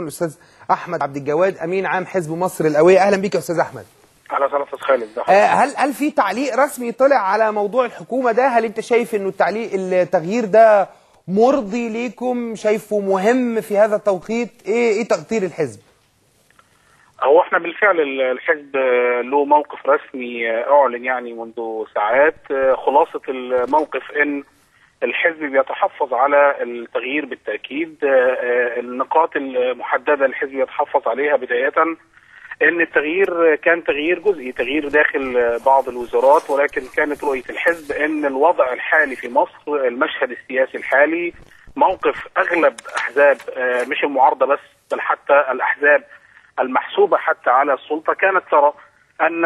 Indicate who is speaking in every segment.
Speaker 1: الاستاذ احمد عبد الجواد امين عام حزب مصر القويه. اهلا بيك يا استاذ احمد.
Speaker 2: اهلا وسهلا استاذ خالد.
Speaker 1: هل في تعليق رسمي طلع على موضوع الحكومه ده؟ هل انت شايف انه التغيير ده مرضي ليكم؟ شايفه مهم في هذا التوقيت؟ ايه تقدير الحزب؟
Speaker 2: هو احنا بالفعل الحزب له موقف رسمي اعلن يعني منذ ساعات. خلاصه الموقف ان الحزب بيتحفظ على التغيير بالتاكيد. النقاط المحدده الحزب يتحفظ عليها بدايه ان التغيير كان تغيير جزئي، تغيير داخل بعض الوزارات، ولكن كانت رؤيه الحزب ان الوضع الحالي في مصر، المشهد السياسي الحالي، موقف اغلب احزاب مش المعارضه بس بل حتى الاحزاب المحسوبه حتى على السلطه كانت ترى ان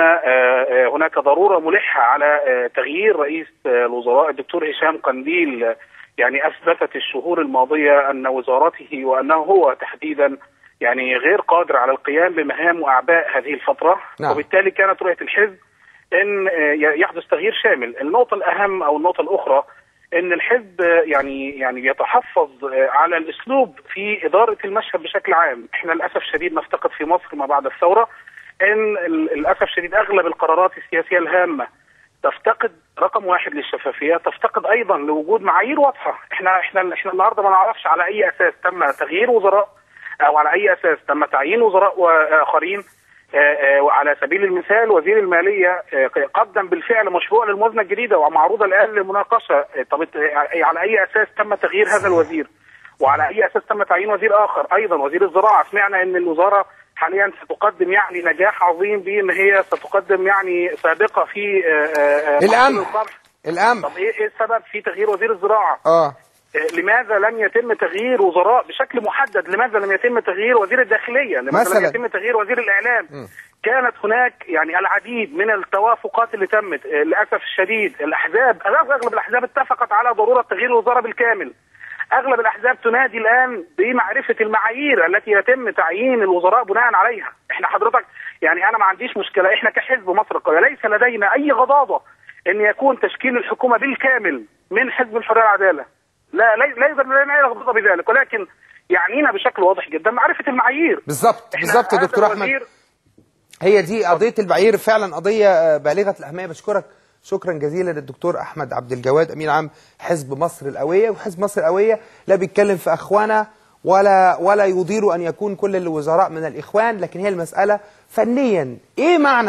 Speaker 2: هناك ضروره ملحه على تغيير رئيس الوزراء. الدكتور هشام قنديل يعني اثبتت الشهور الماضيه ان وزارته وانه هو تحديدا يعني غير قادر على القيام بمهام واعباء هذه الفتره. نعم. وبالتالي كانت رؤيه الحزب ان يحدث تغيير شامل. النقطه الاهم او النقطه الاخرى ان الحزب يعني يتحفظ على الاسلوب في اداره المشهد بشكل عام. احنا للاسف الشديد نفتقد في مصر ما بعد الثوره ان للاسف الشديد اغلب القرارات السياسيه الهامه تفتقد رقم واحد للشفافيه، تفتقد ايضا لوجود معايير واضحه. احنا النهارده ما نعرفش على اي اساس تم تغيير وزراء او على اي اساس تم تعيين وزراء واخرين. وعلى سبيل المثال وزير الماليه قدم بالفعل مشروع للموازنه الجديده ومعروضه الان للمناقشه. طب على اي اساس تم تغيير هذا الوزير؟ وعلى اي اساس تم تعيين وزير اخر؟ ايضا وزير الزراعه سمعنا ان الوزاره حاليا ستقدم يعني نجاح عظيم بان هي ستقدم يعني سابقه في
Speaker 1: القمح.
Speaker 2: طب ايه السبب في تغيير وزير الزراعه؟ لماذا لم يتم تغيير وزراء بشكل محدد؟ لماذا لم يتم تغيير وزير الداخلية؟ لماذا لم يتم تغيير وزير الإعلام؟ كانت هناك يعني العديد من التوافقات اللي تمت. للأسف الشديد أغلب الأحزاب اتفقت على ضرورة تغيير الوزارة بالكامل. أغلب الأحزاب تنادي الآن بمعرفة المعايير التي يتم تعيين الوزراء بناء عليها. احنا حضرتك يعني أنا ما عنديش مشكلة، احنا كحزب مصر القوية ليس لدينا أي غضاضة أن يكون تشكيل الحكومة بالكامل من حزب الحرية والعدالة. لا يقدر لنا اي رغبه بذلك، ولكن يعنينا بشكل واضح جدا معرفه المعايير.
Speaker 1: بالظبط يا دكتور احمد، هي دي قضيه المعايير فعلا قضيه بالغه الاهميه. بشكرك شكرا جزيلا للدكتور احمد عبد الجواد امين عام حزب مصر القويه. وحزب مصر القويه لا بيتكلم في اخوانه ولا يضير ان يكون كل الوزراء من الاخوان، لكن هي المساله فنيا ايه معنى